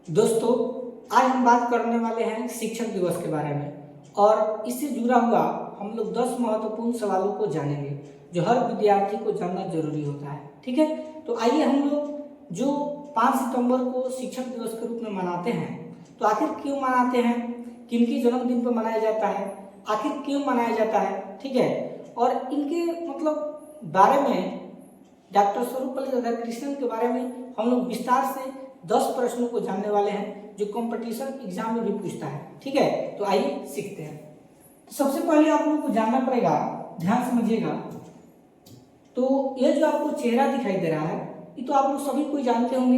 दोस्तों, आज हम बात करने वाले हैं शिक्षक दिवस के बारे में और इससे जुड़ा हुआ हम लोग 10 महत्वपूर्ण सवालों को जानेंगे जो हर विद्यार्थी को जानना जरूरी होता है। ठीक है, तो आइए हम लोग जो 5 सितंबर को शिक्षक दिवस के रूप में मनाते हैं, तो आखिर क्यों मनाते हैं, किनके जन्मदिन पर मनाया जाता है, आखिर क्यों मनाया जाता है, ठीक है, और इनके बारे में डॉक्टर सर्वपल्ली राधाकृष्णन के बारे में हम लोग विस्तार से 10 प्रश्नों को जानने वाले हैं जो कंपटीशन एग्जाम में भी पूछता है। ठीक है, तो आइए सीखते हैं। तो सबसे पहले आप लोगों को जानना पड़ेगा, ध्यान समझिएगा। तो ये जो आपको चेहरा दिखाई दे रहा है, ये तो आप लोग सभी कोई जानते होंगे,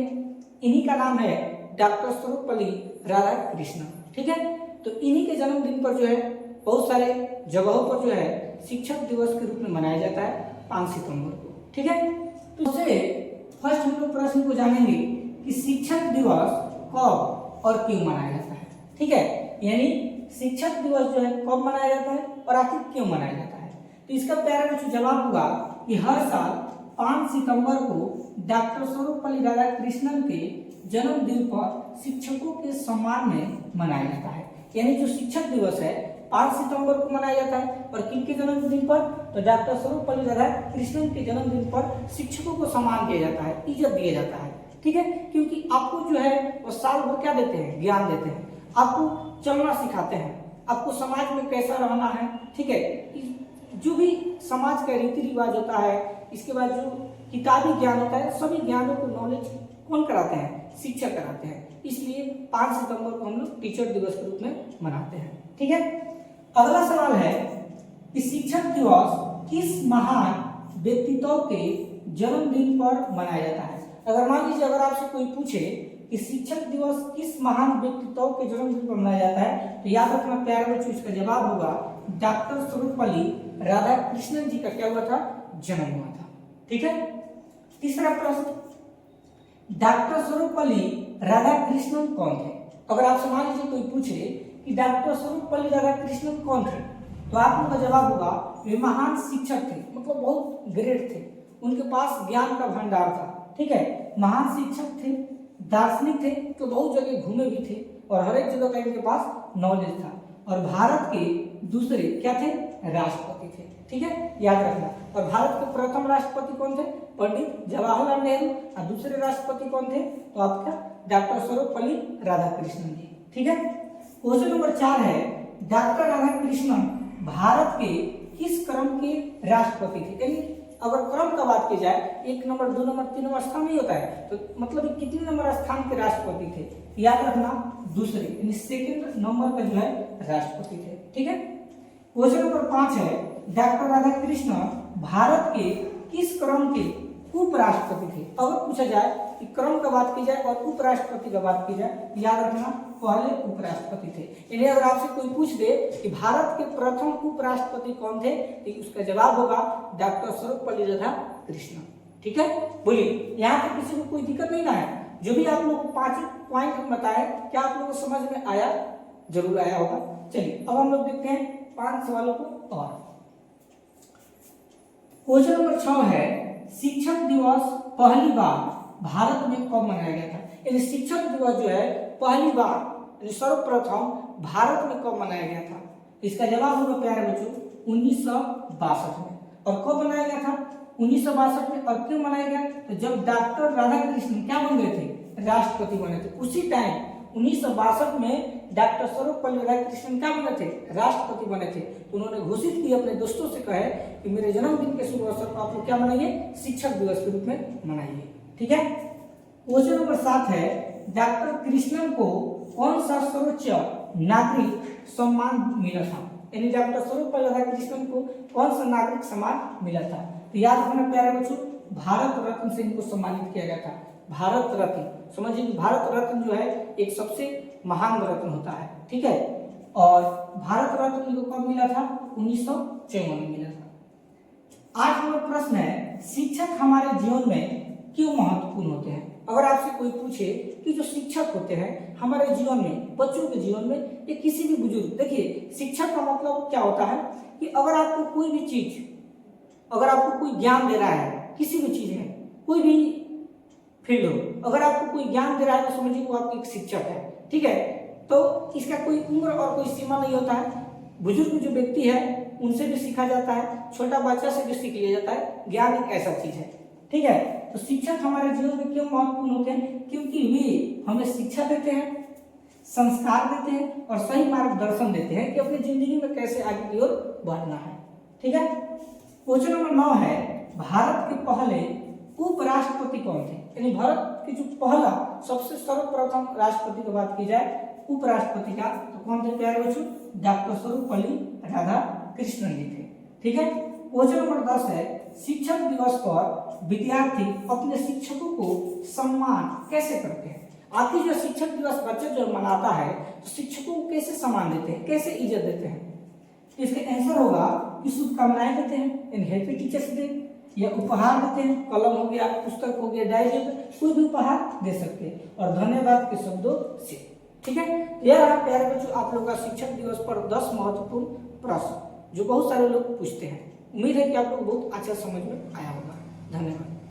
इन्हीं का नाम है डॉक्टर सर्वपल्ली राधाकृष्णन। ठीक है, तो इन्हीं के जन्मदिन पर जो है बहुत सारे जगहों पर जो है शिक्षक दिवस के रूप में मनाया जाता है 5 सितंबर को। ठीक है, तो उससे फर्स्ट हम लोग प्रश्न को जानेंगे कि शिक्षक दिवस कब और क्यों मनाया जाता है। ठीक है, यानी शिक्षक दिवस जो है कब मनाया जाता है और आखिर क्यों मनाया जाता है। तो इसका प्यारा बच्चों जवाब होगा कि हर साल 5 सितंबर को डॉक्टर सर्वपल्ली राधाकृष्णन के जन्मदिन पर शिक्षकों के सम्मान में मनाया जाता है। यानी जो शिक्षक दिवस है 5 सितंबर को मनाया जाता है और किनके जन्मदिन पर, तो डॉक्टर सर्वपल्ली राधाकृष्णन के जन्मदिन पर शिक्षकों को सम्मान किया जाता है, इज्जत दिया जाता है। ठीक है, क्योंकि आपको जो है वो साल भर क्या देते हैं, ज्ञान देते हैं, आपको चलना सिखाते हैं, आपको समाज में कैसा रहना है। ठीक है, जो भी समाज का रीति रिवाज होता है, इसके बाद जो किताबी ज्ञान होता है, सभी ज्ञानों को नॉलेज कौन कराते हैं, शिक्षक कराते हैं। इसलिए 5 सितंबर को हम लोग टीचर दिवस के रूप में मनाते हैं। ठीक है, अगला सवाल है कि शिक्षक दिवस किस महान व्यक्तित्व के जन्मदिन पर मनाया जाता है। अगर मान लीजिए अगर आपसे कोई पूछे कि शिक्षक दिवस किस महान व्यक्तित्व के जन्मदिन पर मनाया जाता है, तो याद रखना प्यारे बच्चों, इसका जवाब होगा डॉक्टर सर्वपल्ली राधाकृष्णन जी का क्या हुआ था, जन्म हुआ था। ठीक है, तीसरा प्रश्न, डॉक्टर सर्वपल्ली राधाकृष्णन कौन थे। अगर आपसे मान लीजिए कोई पूछे कि डॉक्टर सर्वपल्ली राधाकृष्णन कौन थे, तो आप लोगों का जवाब होगा वे महान शिक्षक थे, बहुत ग्रेट थे, उनके पास ज्ञान का भंडार था। ठीक है, महान शिक्षक थे, दार्शनिक थे, तो बहुत जगह घूमे भी थे और हर एक जगह का इनके पास नॉलेज था, और भारत के दूसरे क्या थे, राष्ट्रपति थे। ठीक है, याद रखना। और भारत के प्रथम राष्ट्रपति कौन थे, पंडित जवाहरलाल नेहरू, और दूसरे राष्ट्रपति कौन थे, तो आपका डॉक्टर सर्वपल्ली राधाकृष्णन जी। ठीक है, क्वेश्चन नंबर 4 है, डॉक्टर राधाकृष्णन भारत के किस क्रम के राष्ट्रपति थे। यानी अगर क्रम का बात की जाए, 1 नंबर 2 नंबर 3 नंबर स्थान नहीं होता है, तो कितने नंबर स्थान के राष्ट्रपति थे, याद रखना दूसरे, यानी सेकंड नंबर का जो है राष्ट्रपति थे। ठीक है, क्वेश्चन नंबर 5 है, डॉक्टर राधाकृष्णन भारत के किस क्रम के उपराष्ट्रपति थे। अगर पूछा जाए कि क्रम का बात की जाए और उपराष्ट्रपति का बात की जाए, याद रखना पहले उपराष्ट्रपति थे। यानी अगर आपसे कोई पूछ दे कि भारत के प्रथम उपराष्ट्रपति कौन थे, तो उसका जवाब होगा डॉक्टर सर्वपल्ली राधाकृष्णन। ठीक है, बोलिए, यहाँ पर किसी को कोई दिक्कत नहीं ना है। जो भी आप लोग 5 पॉइंट हम बताए, क्या आप लोगों को समझ में आया, जरूर आया होगा। चलिए अब हम लोग देखते हैं 5 सवालों को। और क्वेश्चन नंबर 6 है, शिक्षक दिवस पहली बार भारत में कब मनाया गया था। यानी शिक्षक दिवस जो है पहली बार सर्वप्रथम भारत में कब मनाया गया था। इसका जवाब होगा प्यारे बच्चों 1962 में। और कब बनाया गया था, 1962 में। और क्यों मनाया गया, तो जब डॉक्टर राधाकृष्णन क्या बन गए थे, राष्ट्रपति बने थे। उसी टाइम 1962 में डॉक्टर सर्वपल्ली राधाकृष्णन क्या बने थे, राष्ट्रपति बने थे। तो उन्होंने घोषित किया अपने दोस्तों से, कहे कि मेरे जन्मदिन के शुभ अवसर पर आप लोग क्या मनाइए, शिक्षक दिवस के रूप में मनाइए। ठीक है, क्वेश्चन नंबर 7 है, डॉक्टर कृष्णन को कौन सा सर्वोच्च नागरिक सम्मान मिला था। यानी डॉक्टर सर्वपल्ली राधाकृष्णन को कौन सा नागरिक सम्मान मिला था, तो याद रखना प्यारे बच्चों, भारत रत्न से इनको सम्मानित किया गया था। भारत रत्न, समझिए भारत रत्न जो है एक सबसे महान रत्न होता है। ठीक है, और भारत रत्न इनको कब मिला था, 1954 में मिला था। 8 नंबर प्रश्न है, शिक्षक हमारे जीवन में क्यों महत्वपूर्ण होते हैं। अगर आपसे कोई पूछे कि जो शिक्षक होते हैं हमारे जीवन में, बच्चों के जीवन में, या किसी भी बुजुर्ग, देखिए शिक्षक का मतलब क्या होता है कि अगर आपको कोई भी चीज, अगर आपको कोई ज्ञान दे रहा है किसी भी चीज में, कोई भी फील्ड हो। अगर आपको कोई ज्ञान दे रहा है तो समझिए वो आपकी एक शिक्षक है, ठीक है। तो इसका कोई उम्र और कोई सीमा नहीं होता है। बुजुर्ग जो व्यक्ति है उनसे भी सीखा जाता है, छोटा बच्चा से भी सीख लिया जाता है। ज्ञान एक ऐसा चीज है, ठीक है। तो शिक्षक हमारे जीवन में क्यों महत्वपूर्ण होते हैं? क्योंकि वे हमें शिक्षा देते हैं, संस्कार देते हैं और सही मार्गदर्शन देते हैं कि अपनी जिंदगी में कैसे आगे की ओर बढ़ना है, ठीक है। क्वेश्चन नंबर 9 है, भारत के पहले उपराष्ट्रपति कौन थे? यानी भारत के जो पहला सबसे सर्वप्रथम राष्ट्रपति की बात की जाए उपराष्ट्रपति का, तो कौन थे प्यारे बच्चों? डॉक्टर सर्वपल्ली राधाकृष्णन जी थे, ठीक है। क्वेश्चन नंबर 10 है, शिक्षक दिवस पर विद्यार्थी अपने शिक्षकों को सम्मान कैसे करते हैं? आखिर जो शिक्षक दिवस बच्चा जो मनाता है तो शिक्षकों को कैसे सम्मान देते हैं, कैसे इज्जत देते हैं? इसका आंसर होगा कि शुभकामनाएं देते हैं, इन हैप्पी टीचर्स डे, या उपहार देते हैं, कलम हो गया, पुस्तक हो गया, डायरी हो गया, कोई भी उपहार दे सकते हैं और धन्यवाद के शब्दों से, ठीक है। यह रहा प्यारे बच्चों आप लोगों का शिक्षक दिवस पर 10 महत्वपूर्ण प्रश्न जो बहुत सारे लोग पूछते हैं। उम्मीद है कि आप लोग बहुत अच्छा समझ में आया होगा। धन्यवाद।